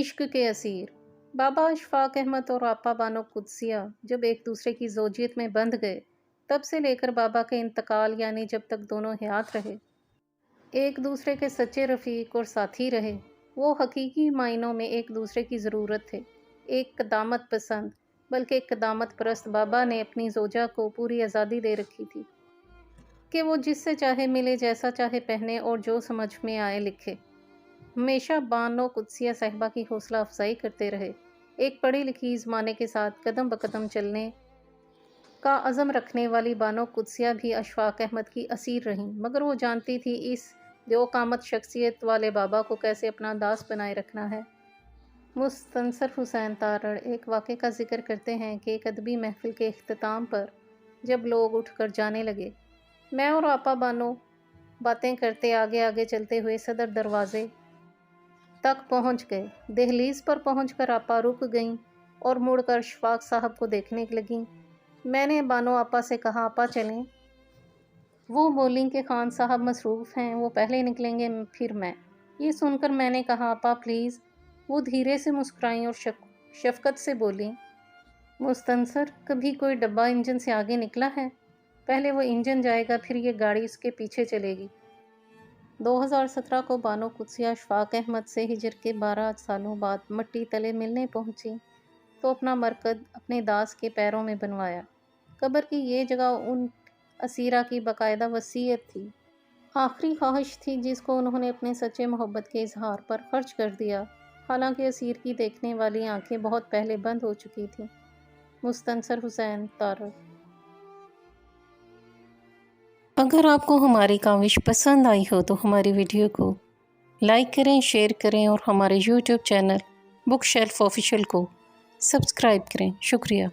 इश्क के असीर। बाबा अशफाक अहमद और आपा बानो कुद्सिया जब एक दूसरे की ज़ौजियत में बंध गए, तब से लेकर बाबा के इंतकाल यानी जब तक दोनों हयात रहे, एक दूसरे के सच्चे रफ़ीक और साथी रहे। वो हकीकी मायनों में एक दूसरे की ज़रूरत थे। एक क़दामत पसंद बल्कि एक क़दामत परस्त बाबा ने अपनी ज़ौजा को पूरी आज़ादी दे रखी थी कि वो जिससे चाहे मिले, जैसा चाहे पहने और जो समझ में आए लिखे। हमेशा बानो कुद्सिया साहिबा की हौसला अफजाई करते रहे। एक पढ़ी लिखी ज़माने के साथ कदम बकदम चलने का अज़म रखने वाली बानो कुद्सिया भी अशफाक अहमद की असीर रहीं, मगर वो जानती थी इस देओकामत शख्सियत वाले बाबा को कैसे अपना दास बनाए रखना है। मुस्तनसर हुसैन तारड़ एक वाक़े का जिक्र करते हैं कि एक अदबी महफिल के इख्तिताम पर जब लोग उठकर जाने लगे, मैं और आपा बानो बातें करते आगे आगे चलते हुए सदर दरवाजे तक पहुंच गए। दहलीज पर पहुंचकर आपा रुक गईं और मुड़कर अशफाक साहब को देखने लगीं। मैंने बानो आपा से कहा, आपा चलें? वो बोलीं कि खान साहब मसरूफ़ हैं, वो पहले निकलेंगे फिर मैं। ये सुनकर मैंने कहा, आपा प्लीज़। वो धीरे से मुस्कुराईं और शफ़क़त से बोलीं, मुस्तनसर, कभी कोई डब्बा इंजन से आगे निकला है? पहले वो इंजन जाएगा, फिर ये गाड़ी उसके पीछे चलेगी। 2017 को बानो कुद्सिया अशफाक अहमद से हिजर के 12 सालों बाद मट्टी तले मिलने पहुंची तो अपना मरकद अपने दास के पैरों में बनवाया। कब्र की ये जगह उन असीरा की बाकायदा वसीयत थी, आखिरी ख्वाहिश थी जिसको उन्होंने अपने सच्चे मोहब्बत के इजहार पर खर्च कर दिया। हालांकि असीर की देखने वाली आंखें बहुत पहले बंद हो चुकी थीं। मुस्तनसर हुसैन तारड़। अगर आपको हमारी काविश पसंद आई हो तो हमारी वीडियो को लाइक करें, शेयर करें और हमारे YouTube channel book shelf official को सब्सक्राइब करें। शुक्रिया।